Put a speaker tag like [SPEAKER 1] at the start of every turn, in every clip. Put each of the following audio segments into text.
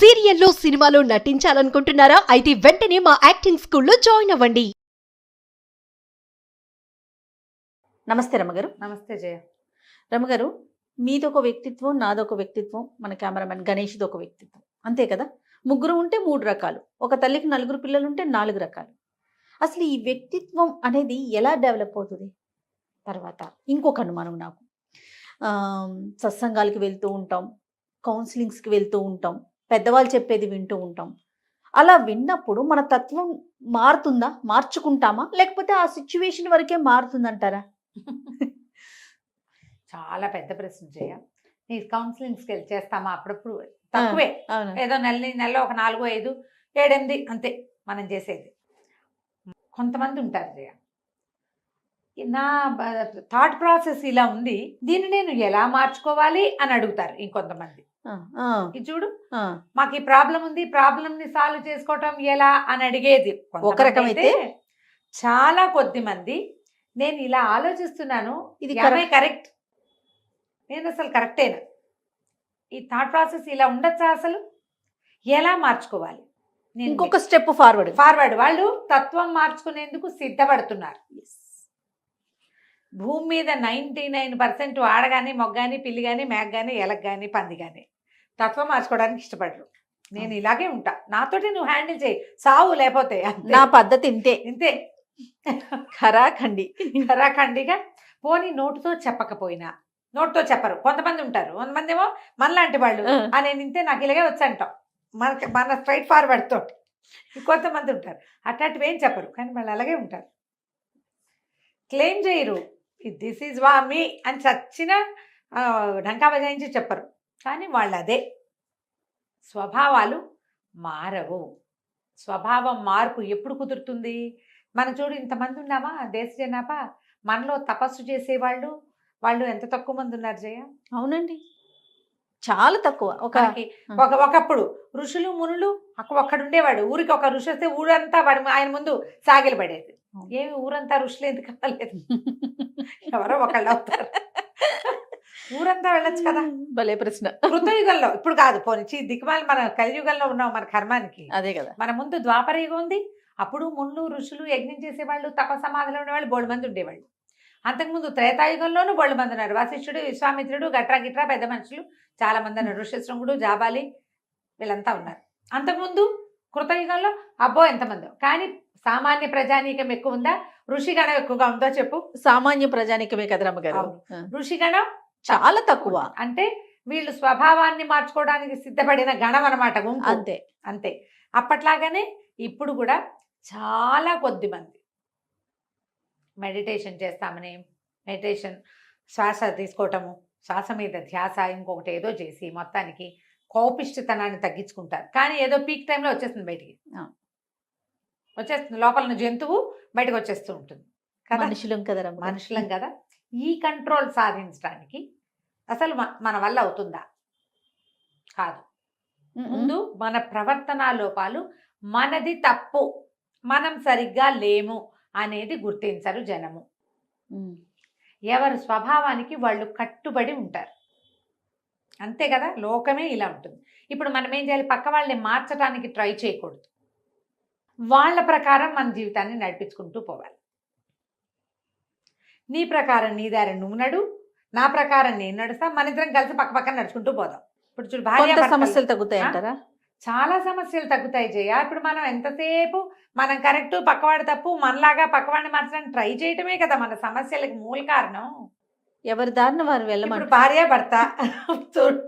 [SPEAKER 1] సీరియల్లో సినిమాలో నటించాలనుకుంటున్నారా? అయితే వెంటనే మా యాక్టింగ్ స్కూల్లో జాయిన్ అవ్వండి.
[SPEAKER 2] నమస్తే రమగారు.
[SPEAKER 3] నమస్తే జయ.
[SPEAKER 2] రమగారు, మీదొక వ్యక్తిత్వం, నాదొక వ్యక్తిత్వం, మన కెమెరామెన్ గణేష్ది ఒక వ్యక్తిత్వం, అంతే కదా? ముగ్గురు ఉంటే 3 రకాలు, ఒక తల్లికి 4 పిల్లలు ఉంటే 4 రకాలు. అసలు ఈ వ్యక్తిత్వం అనేది ఎలా డెవలప్ అవుతుంది? తర్వాత ఇంకొక అనుమానం నాకు, సత్సంగాలకి వెళ్తూ ఉంటాం, కౌన్సిలింగ్స్కి వెళ్తూ ఉంటాం, పెద్దవాళ్ళు చెప్పేది వింటూ ఉంటాం. అలా విన్నప్పుడు మన తత్వం మారుతుందా, మార్చుకుంటామా, లేకపోతే ఆ సిచ్యువేషన్ వరకే మారుతుందంటారా?
[SPEAKER 3] చాలా పెద్ద ప్రశ్న జయ. నీ కౌన్సిలింగ్స్కి వెళ్ళి చేస్తామా? అప్పుడప్పుడు తక్కువే, ఏదో నెలలో ఒక 4, 5, 7, 8 అంతే మనం చేసేది. కొంతమంది ఉంటారు జయ, నా థాట్ ప్రాసెస్ ఇలా ఉంది, దీన్ని నేను ఎలా మార్చుకోవాలి అని అడుగుతారు. ఇంకొంతమంది ఇది చూడు, మాకు ఈ ప్రాబ్లం ఉంది, ప్రాబ్లం ని సాల్వ్ చేసుకోవటం ఎలా అని అడిగేది
[SPEAKER 2] ఒక రకమైతే.
[SPEAKER 3] చాలా కొద్ది మంది నేను ఇలా ఆలోచిస్తున్నాను,
[SPEAKER 2] ఇది
[SPEAKER 3] కరెక్ట్, నేను అసలు కరెక్టేనా, ఈ థాట్ ప్రాసెస్ ఇలా ఉండొచ్చా, అసలు ఎలా మార్చుకోవాలి,
[SPEAKER 2] ఇంకొక స్టెప్ ఫార్వర్డ్.
[SPEAKER 3] వాళ్ళు తత్వం మార్చుకునేందుకు సిద్ధపడుతున్నారు. భూమి మీద 99% ఆడగాని, మొగ్గాని, పిల్లి కానీ, మేక కానీ, ఎలక కానీ, పంది కానీ తత్వం మార్చుకోవడానికి ఇష్టపడరు. నేను ఇలాగే ఉంటా, నాతోటి నువ్వు హ్యాండిల్ చేయి, సావు లేకపోతే
[SPEAKER 2] నా పద్ధతి ఇంతే
[SPEAKER 3] ఇంతే. ఖరాఖండిగా పోనీ నోటుతో చెప్పకపోయినా, నోటుతో చెప్పరు కొంతమంది ఉంటారు. కొంతమంది ఏమో మనలాంటి వాళ్ళు నేను ఇంతే, నాకు ఇలాగే వచ్చంటాం, మన స్ట్రైట్ ఫార్వర్డ్ తోటి. కొంతమంది ఉంటారు అట్లాంటివి ఏం చెప్పరు, కానీ వాళ్ళు అలాగే ఉంటారు, క్లెయిమ్ చేయరు, దిస్ ఈజ్ వా మీ అని చచ్చిన ఢంకా బజాయించి చెప్పరు. కానీ వాళ్ళు అదే. స్వభావాలు మారవు. స్వభావం మార్పు ఎప్పుడు కుదురుతుంది? మనం చూడు, ఇంతమంది ఉన్నామా దేశ జనాభా, మనలో తపస్సు చేసేవాళ్ళు వాళ్ళు ఎంత తక్కువ మంది ఉన్నారు జయ?
[SPEAKER 2] అవునండి, చాలా తక్కువ.
[SPEAKER 3] ఒకప్పుడు ఋషులు మునులు ఒక్కడుండేవాడు, ఊరికి ఒక ఋషి వస్తే ఊరంతా వాడు ఆయన ముందు సాగిలు పడేది. ఏమి ఊరంతా ఋషులు ఎందుకు అవ్వలేదు? ఎవరో ఒకళ్ళు అవుతారు, ఊరంతా వెళ్ళొచ్చు కదా.
[SPEAKER 2] భలే ప్రశ్న.
[SPEAKER 3] కృతయుగంలో, ఇప్పుడు కాదు, పోనీ దిక్కుమాలి మన కలియుగంలో ఉన్నాం, మన కర్మానికి
[SPEAKER 2] అదే కదా.
[SPEAKER 3] మన ముందు ద్వాపర యుగం ఉంది, అప్పుడు ముళ్ళు ఋషులు యజ్ఞం చేసేవాళ్ళు, తపసమాధిలో ఉండేవాళ్ళు బోళ్ళు మంది ఉండేవాళ్ళు. అంతకుముందు త్రేతాయుగంలోనూ బోళ్ళు మంది ఉన్నారు. వశిష్ఠుడు, విశ్వామిత్రుడు, గిట్రా పెద్ద మనుషులు చాలా మంది ఉన్నారు. ఋష్యశృంగుడు, జాబాలి వీళ్ళంతా ఉన్నారు. అంతకుముందు కృతయుగంలో అబ్బో ఎంతమంది. కానీ సామాన్య ప్రజానీకం ఎక్కువ ఉందా, ఋషిగణం ఎక్కువగా ఉందో చెప్పు?
[SPEAKER 2] సామాన్య ప్రజానీకమే కదా రమ్మగారు.
[SPEAKER 3] ఋషిగణం
[SPEAKER 2] చాలా తక్కువ.
[SPEAKER 3] అంటే వీళ్ళు స్వభావాన్ని మార్చుకోవడానికి సిద్ధపడిన గణం అనమాట.
[SPEAKER 2] అంతే
[SPEAKER 3] అంతే. అప్పట్లాగానే ఇప్పుడు కూడా చాలా కొద్ది మంది మెడిటేషన్ చేస్తామని, మెడిటేషన్ శ్వాస తీసుకోవటము, శ్వాస మీద ధ్యాస, ఇంకొకటి ఏదో చేసి మొత్తానికి కోపిష్టితనాన్ని తగ్గించుకుంటారు. కానీ ఏదో పీక్ టైంలో వచ్చేస్తుంది బయటికి, వచ్చేస్తుంది లోపల జంతువు బయటకు వచ్చేస్తూ ఉంటుంది కదా. మనుషులం కదా. ఈ కంట్రోల్ సాధించడానికి అసలు మన వల్ల అవుతుందా? కాదు. ముందు మన ప్రవర్తన లోపాలు, మనది తప్పు, మనం సరిగ్గా లేము అనేది గుర్తించరు జనము. ఎవరి స్వభావానికి వాళ్ళు కట్టుబడి ఉంటారు, అంతే కదా. లోకమే ఇలా ఉంటుంది. ఇప్పుడు మనం ఏం చేయాలి? పక్క వాళ్ళని మార్చడానికి ట్రై చేయకూడదు, వాళ్ళ ప్రకారం మన జీవితాన్ని నడిపించుకుంటూ పోవాలి. నీ ప్రకారం నీ దారి నువ్వు నడు, నా ప్రకారం నేను నడుస్తా, మన ఇద్దరం కలిసి పక్క పక్కన నడుచుకుంటూ పోదాం. ఇప్పుడు చూడు, భార్య
[SPEAKER 2] సమస్యలు తగ్గుతాయి అంటారా?
[SPEAKER 3] చాలా సమస్యలు తగ్గుతాయి జయ. ఇప్పుడు మనం ఎంతసేపు మనం కరెక్ట్, పక్కవాడు తప్పు, మనలాగా పక్కవాడిని మార్చడానికి ట్రై చేయటమే కదా మన సమస్యలకు మూల కారణం.
[SPEAKER 2] ఎవరి దారిని వారు వెళ్ళమంటారు.
[SPEAKER 3] ఇప్పుడు భార్య భర్త చూడు,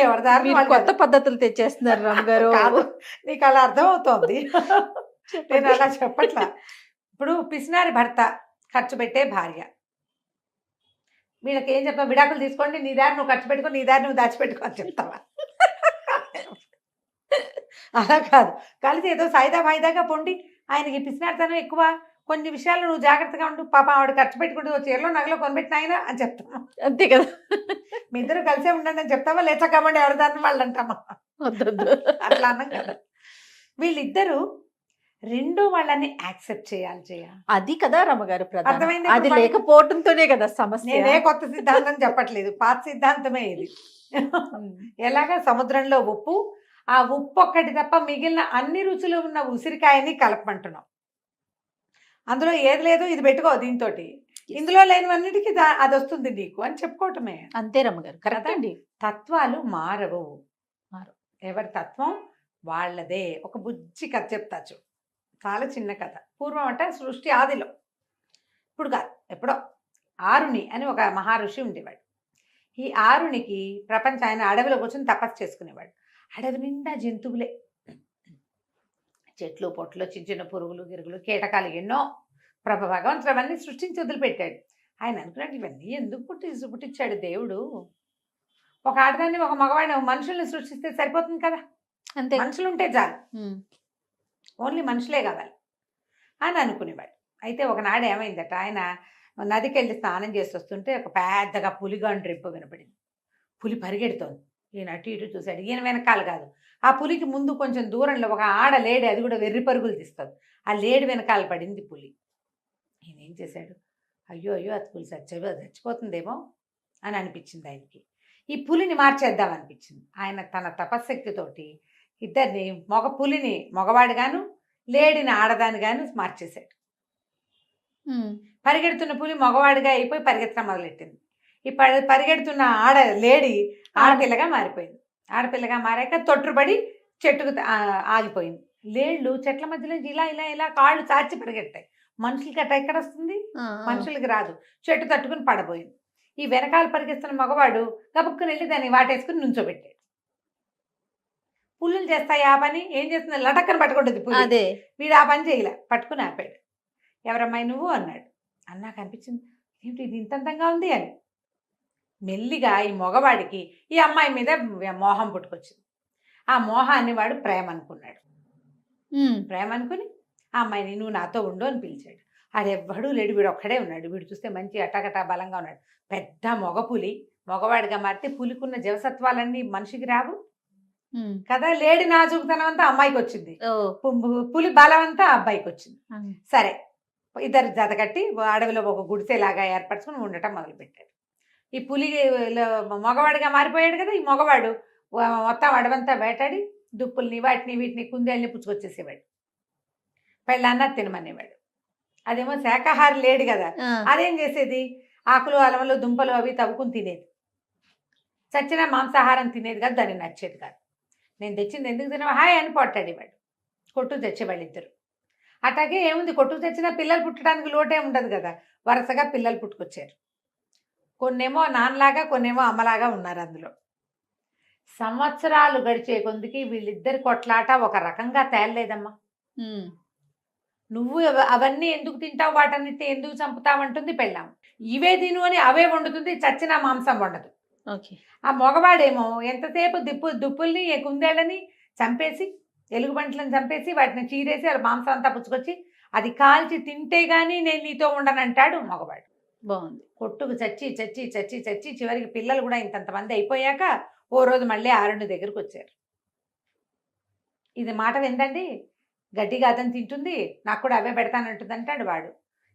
[SPEAKER 3] ఎవరి దారిని వాళ్ళు
[SPEAKER 2] కొత్త పద్ధతులు తెచ్చేస్తున్నారు రమ్మగారు.
[SPEAKER 3] నీకు అలా అర్థం అవుతోంది, నేను అలా చెప్పట్లా. ఇప్పుడు పిసినారి భర్త, ఖర్చు పెట్టే భార్య, వీళ్ళకి ఏం చెప్తావు? విడాకులు తీసుకోండి, నీ దారి నువ్వు ఖర్చు పెట్టుకో, నీ దారి నువ్వు దాచిపెట్టుకో అని చెప్తావా? అలా కాదు, కలిసి ఏదో సాయిదా వాయిదాగా పొండి. ఆయనకి పిసినారితనం ఎక్కువ, కొన్ని విషయాలు నువ్వు జాగ్రత్తగా ఉండు, పాప ఆవిడ ఖర్చు పెట్టుకుంటూ చీరలో నగలో కొనిపెట్టిన ఆయన అని చెప్తావా?
[SPEAKER 2] అంతే కదా.
[SPEAKER 3] మీ ఇద్దరు కలిసే ఉండండి అని చెప్తావా? లేచకమండి ఎవరి దాన్ని వాళ్ళు అంటామా? అట్లా అన్నాం కదా. వీళ్ళిద్దరూ రెండో వాళ్ళని యాక్సెప్ట్ చేయాలి జయ.
[SPEAKER 2] అది కదా రమ్మగారు ప్రధానం.
[SPEAKER 3] అర్థమైందా
[SPEAKER 2] అది
[SPEAKER 3] ఇప్పుడు
[SPEAKER 2] లేకపోవడంతోనే కదా సమస్య.
[SPEAKER 3] నేనే కొత్త సిద్ధాంతం చెప్పట్లేదు, పాత సిద్ధాంతమే ఇది. ఎలాగా సముద్రంలో ఉప్పు, ఆ ఉప్పు ఒక్కటి తప్ప మిగిలిన అన్ని రుచులు ఉన్న ఉసిరికాయని కలపమంటున్నాం. అందులో ఏది లేదు ఇది పెట్టుకో దీంతో, ఇందులో లేనివన్నిటికీ అది వస్తుంది నీకు అని చెప్పుకోవటమే.
[SPEAKER 2] అంతే రమ్మగారు, కరెక్ట్
[SPEAKER 3] కదా?
[SPEAKER 2] అండి.
[SPEAKER 3] తత్వాలు మారవు.
[SPEAKER 2] మారవు.
[SPEAKER 3] ఎవరి తత్వం వాళ్ళదే. ఒక బుజ్జి కథ చెప్తా చూడు, చాలా చిన్న కథ. పూర్వం అంటే సృష్టి ఆదిలో, ఇప్పుడు కాదు ఎప్పుడో, ఆరుని అని ఒక మహర్షి ఉండేవాడు. ఈ ఆరునికి ప్రపంచం, ఆయన అడవిలో కూర్చొని తపస్సు చేసుకునేవాడు. అడవి నిండా జంతువులే, చెట్లు పొట్లు, చిన్న చిన్న పురుగులు గిరుగులు కీటకాలు ఎన్నో. భగవంతుడు అవన్నీ సృష్టించి వదిలిపెట్టాడు. ఆయన అనుకున్నాడు ఇవన్నీ ఎందుకు పుట్టించాడు దేవుడు, ఒక ఆడదాన్ని ఒక మగవాడిని మనుషుల్ని సృష్టిస్తే సరిపోతుంది కదా,
[SPEAKER 2] అంతే.
[SPEAKER 3] మనుషులు ఉంటే చాలు,
[SPEAKER 2] ఉమ్.
[SPEAKER 3] ఓన్లీ మనుషులే కావాలి అని అనుకునేవాడు. అయితే ఒకనాడు ఏమైందట, ఆయన నదికి వెళ్ళి స్నానం చేసి వస్తుంటే ఒక పెద్దగా పులిగాండ్రు రింపు వినపడింది. పులి పరిగెడుతోంది. ఈయన అటు ఇటు చూశాడు, ఈయన వెనకాల కాదు, ఆ పులికి ముందు కొంచెం దూరంలో ఒక ఆడ లేడి, అది కూడా వెర్రి పరుగులు తీస్తుంది. ఆ లేడి వెనకాల పడింది పులి. ఈయన ఏం చేశాడు, అయ్యో అయ్యో అది పులి చచ్చిపోతుందేమో అని అనిపించింది ఆయనకి. ఈ పులిని మార్చేద్దాం అనిపించింది. ఆయన తన తపశక్తితోటి ఇద్దరిని, మగ పులిని మగవాడిగాను లేడిని ఆడదానిగాను మార్చేశాడు.
[SPEAKER 2] ఉమ్.
[SPEAKER 3] పరిగెడుతున్న పులి మగవాడిగా అయిపోయి పరిగెత్తడం మొదలెట్టింది. ఈ పరిగెడుతున్న ఆడ లేడి ఆడపిల్లగా మారిపోయింది. ఆడపిల్లగా మారాక తొట్టుబడి చెట్టుకు ఆగిపోయింది. లేళ్ళు చెట్ల మధ్యలో ఇలా ఇలా ఇలా కాళ్ళు చాచి పరిగెడతాయి. మనుషులకి అట్లా ఎక్కడ వస్తుంది, మనుషులకి రాదు. చెట్టు తట్టుకుని పడబోయింది. ఈ వెనకాల పరిగెస్తున్న మగవాడు గబుక్కుని వెళ్ళి దాన్ని వాటేసుకుని నుంచోబెట్టాడు. పుల్లులు చేస్తాయి ఆ పని, ఏం చేస్తుంది, లటక్కని పట్టుకుంటుంది పులి.
[SPEAKER 2] అదే.
[SPEAKER 3] వీడు ఆ పని చేయలే, పట్టుకుని ఆపాడు. ఎవరమ్మాయి నువ్వు అన్నాడు. అన్నాక అనిపించింది ఏమిటి ఇది ఇంత అందంగా ఉంది అని. మెల్లిగా ఈ మగవాడికి ఈ అమ్మాయి మీద మోహం పుట్టుకొచ్చింది. ఆ మోహాన్ని వాడు ప్రేమ అనుకున్నాడు. ప్రేమ అనుకుని ఆ అమ్మాయిని నువ్వు నాతో ఉండు అని పిలిచాడు. ఆడెవ్వడూ లేడు, వీడు ఒక్కడే ఉన్నాడు. వీడు చూస్తే మంచి అటాకటా బలంగా ఉన్నాడు. పెద్ద మగపులి మగవాడిగా మారితే పులికున్న జవసత్వాలన్నీ మనిషికి రావు కదా. లేడి నాజుకుతనం అంతా అమ్మాయికి వచ్చింది, పులి బలం అంతా అబ్బాయికి వచ్చింది. సరే, ఇద్దరు జత కట్టి అడవిలో ఒక గుడిసెలాగా ఏర్పరచుకుని ఉండటం మొదలుపెట్టాడు. ఈ పులి మగవాడిగా మారిపోయాడు కదా. ఈ మగవాడు మొత్తం అడవంతా వేటాడి దుప్పుల్ని వాటిని వీటిని కుందేళ్ళని పుచ్చుకొచ్చేసేవాడు. పెళ్ళాన్న తినమనేవాడు. అదేమో శాకాహారి లేడు కదా, అదేం చేసేది, ఆకులు అలమలు దుంపలు అవి తవ్వుకుని తినేది. చచ్చిన మాంసాహారం తినేది కాదు, దానికి నచ్చేది కాదు. నేను తెచ్చింది ఎందుకు తినవా హాయ్ అని పొట్టాడేవాడు. కొట్టు తెచ్చేవాళ్ళు ఇద్దరు. అట్లాగే ఏముంది, కొట్టుకు తెచ్చినా పిల్లలు పుట్టడానికి లోటే ఉండదు కదా. వరుసగా పిల్లలు పుట్టుకొచ్చారు. కొన్నేమో నాన్నలాగా కొన్నేమో అమ్మలాగా ఉన్నారు. అందులో సంవత్సరాలు గడిచే కొందికి వీళ్ళిద్దరి కొట్లాట ఒక రకంగా తేలలేదమ్మా. నువ్వు అవన్నీ ఎందుకు తింటావు, వాటన్నిటిని ఎందుకు చంపుతావంటుంది పెళ్ళాం. ఇవే తిను అని అవే వండుతుంది, చచ్చిన మాంసం వండదు. ఆ మగవాడేమో ఎంతసేపు దుప్పుల్ని కుందేళ్ళని చంపేసి, ఎలుగుబంట్లను చంపేసి వాటిని చీరేసి అలా మాంసం అంతా పుచ్చుకొచ్చి అది కాల్చి తింటే గానీ నేను నీతో ఉండనంటాడు మగవాడు.
[SPEAKER 2] బాగుంది.
[SPEAKER 3] కొట్టుకు చచ్చి చచ్చి చచ్చి చచ్చి చివరికి పిల్లలు కూడా ఇంతంతమంది అయిపోయాక ఓ రోజు మళ్ళీ ఆరుని దగ్గరకు వచ్చారు. ఇది మాట విందండి, గడ్డిగా అతను తింటుంది, నాకు కూడా అవే పెడతానంటుంది అంటాడు వాడు.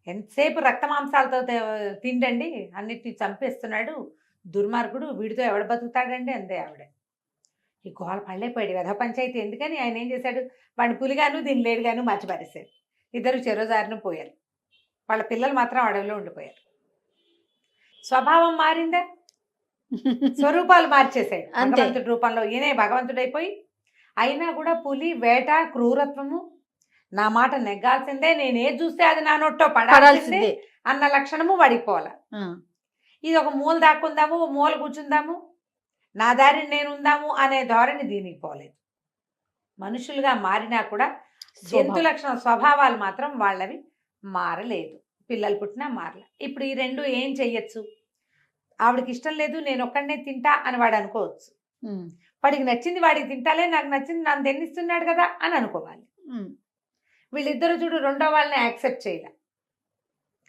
[SPEAKER 3] ఎంతసేపు రక్త మాంసాలతో తిండండి, అన్నిటిని చంపేస్తున్నాడు దుర్మార్గుడు, వీడితో ఎవడ బతుకుతాడండి అంతే ఆవిడ. ఈ గోల పళ్ళైపోయాడు వెధ పంచాయతీ ఎందుకని ఆయన ఏం చేశాడు, వాడిని పులిగాను దీన్ని లేడుగాను మర్చిపారేశాడు. ఇద్దరు చెరోజారిన పోయారు. వాళ్ళ పిల్లలు మాత్రం అడవిలో ఉండిపోయారు. స్వభావం మారిందా, స్వరూపాలు మార్చేశాడు భగవంతుడి రూపంలో. ఈయనే భగవంతుడైపోయి అయినా కూడా పులి వేట క్రూరత్వము, నా మాట నెగ్గాల్సిందే, నేనేది చూస్తే అది నా నోట్లో పడాల్సిందే అన్న లక్షణము వాడికి పోవాల. ఇది ఒక మూల దాక్కుందాము, మూల కూర్చుందాము, నా దారిని నేను ఉందాము అనే ధోరణి దీనికి పోలేదు. మనుషులుగా మారినా కూడా జంతు లక్షణ స్వభావాలు మాత్రం వాళ్ళవి మారలేదు. పిల్లలు పుట్టినా మారలే. ఇప్పుడు ఈ రెండు ఏం చెయ్యొచ్చు, ఆవిడకి ఇష్టం లేదు నేను ఒక్కడనే తింటా అని వాడు అనుకోవచ్చు. వాడికి నచ్చింది వాడికి తింటాలే, నాకు నచ్చింది నన్ను తిన్నిస్తున్నాడు కదా అని అనుకోవాలి. వీళ్ళిద్దరు చూడు రెండో వాళ్ళని యాక్సెప్ట్ చేయాలి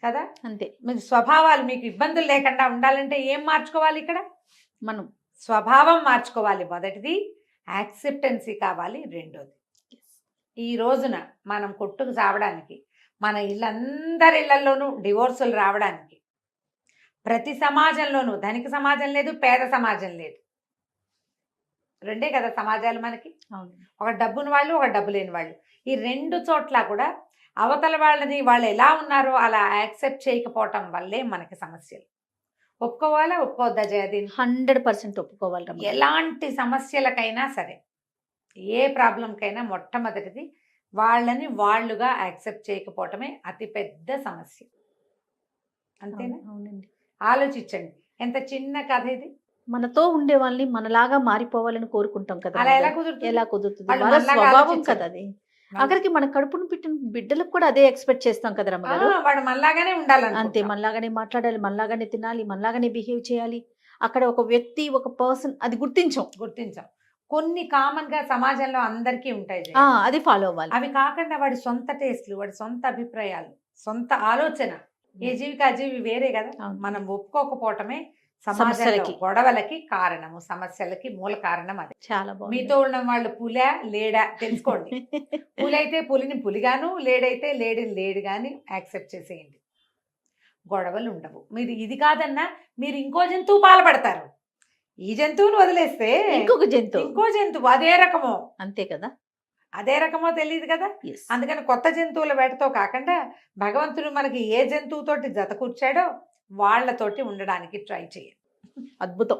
[SPEAKER 3] కదా.
[SPEAKER 2] అంతే.
[SPEAKER 3] మీకు స్వభావాలు మీకు ఇబ్బందులు లేకుండా ఉండాలంటే ఏం మార్చుకోవాలి, ఇక్కడ
[SPEAKER 2] మనం
[SPEAKER 3] స్వభావం మార్చుకోవాలి మొదటిది, యాక్సెప్టెన్సీ కావాలి రెండోది. ఈ రోజున మనం కొట్టుకు చావడానికి, మన ఇళ్ళందరి ఇళ్లలోనూ డివోర్సులు రావడానికి, ప్రతి సమాజంలోనూ ధనిక సమాజం లేదు, పేద సమాజం లేదు, రెండే కదా సమాజాలు మనకి.
[SPEAKER 2] అవును.
[SPEAKER 3] ఒక డబ్బున్న వాళ్ళు, ఒక డబ్బు లేని వాళ్ళు. ఈ రెండు చోట్ల కూడా అవతల వాళ్ళని వాళ్ళు ఎలా ఉన్నారో అలా యాక్సెప్ట్ చేయకపోవటం వల్లే మనకి సమస్యలు. ఒప్పుకోవాలా ఒప్పుకోవద్దా జయదీన్?
[SPEAKER 2] 100% ఒప్పుకోవాలి రమ్య గారు.
[SPEAKER 3] ఎలాంటి సమస్యలకైనా సరే, ఏ ప్రాబ్లంకైనా మొట్టమొదటిది వాళ్ళని వాళ్ళుగా యాక్సెప్ట్ చేయకపోవటమే అతిపెద్ద సమస్య. అంతేనా?
[SPEAKER 2] అవునండి.
[SPEAKER 3] ఆలోచించండి, ఎంత చిన్న కథ ఇది.
[SPEAKER 2] మనతో ఉండే వాళ్ళని మనలాగా మారిపోవాలని కోరుకుంటాం కదా
[SPEAKER 3] అలా
[SPEAKER 2] రమ్య
[SPEAKER 3] ఎలా
[SPEAKER 2] గారు.
[SPEAKER 3] కుదురుతుంది?
[SPEAKER 2] ఎలా కుదురుతుంది?
[SPEAKER 3] వాళ్ళు
[SPEAKER 2] వాళ్ళ
[SPEAKER 3] మనలాగా
[SPEAKER 2] స్వభావం
[SPEAKER 3] ఆలోచించరు.
[SPEAKER 2] కదా అది. ఆఖరికి మన కడుపును పుట్టిన బిడ్డలకు కూడా అదే ఎక్స్పెక్ట్ చేస్తాం కదా రమ్య గారు.
[SPEAKER 3] వాడు మనలాగానే
[SPEAKER 2] అంతే,
[SPEAKER 3] ఉండాలనుకుంటాం.
[SPEAKER 2] మనలాగానే మాట్లాడాలి, మనలాగానే తినాలి, మనలాగానే బిహేవ్ చేయాలి. అక్కడ ఒక వ్యక్తి, ఒక పర్సన్ అది గుర్తించాం.
[SPEAKER 3] గుర్తించాం. కొన్ని కామన్ గా సమాజంలో అందరికీ ఉంటాయి జయ.
[SPEAKER 2] అది ఫాలో అవ్వాలి.
[SPEAKER 3] అవి కాకుండా వాడి సొంత టేస్ట్లు, వాడి సొంత అభిప్రాయాలు, సొంత ఆలోచన, ఏ జీవికి ఆ జీవి వేరే కదా.
[SPEAKER 2] అవును.
[SPEAKER 3] మనం ఒప్పుకోకపోవటమే సమాజంలో
[SPEAKER 2] సమస్యలకి.
[SPEAKER 3] గొడవలకి కారణము, సమస్యలకి మూల కారణం అది.
[SPEAKER 2] చాలా బాగుంది.
[SPEAKER 3] మీతో ఉన్న వాళ్ళు పులా లేడా తెలుసుకోండి. పులైతే పులిని పులిగాను, లేడైతే లేడిని లేడుగాని యాక్సెప్ట్ చేసేయండి. గొడవలు ఉండవు. మీరు ఇది కాదన్నా మీరు ఇంకో జంతువు పాల్పడతారు. ఈ జంతువును వదిలేస్తే
[SPEAKER 2] ఇంకొక జంతువు.
[SPEAKER 3] ఇంకో జంతువు అదే రకమో,
[SPEAKER 2] అంతే కదా.
[SPEAKER 3] అదే రకమో తెలియదు కదా.
[SPEAKER 2] Yes.
[SPEAKER 3] అందుకని కొత్త జంతువుల వేటతో కాకుండా భగవంతుడు మనకి ఏ జంతువుతోటి జత కూర్చాడో వాళ్ళతోటి ఉండడానికి ట్రై చేయండి.
[SPEAKER 2] అద్భుతం.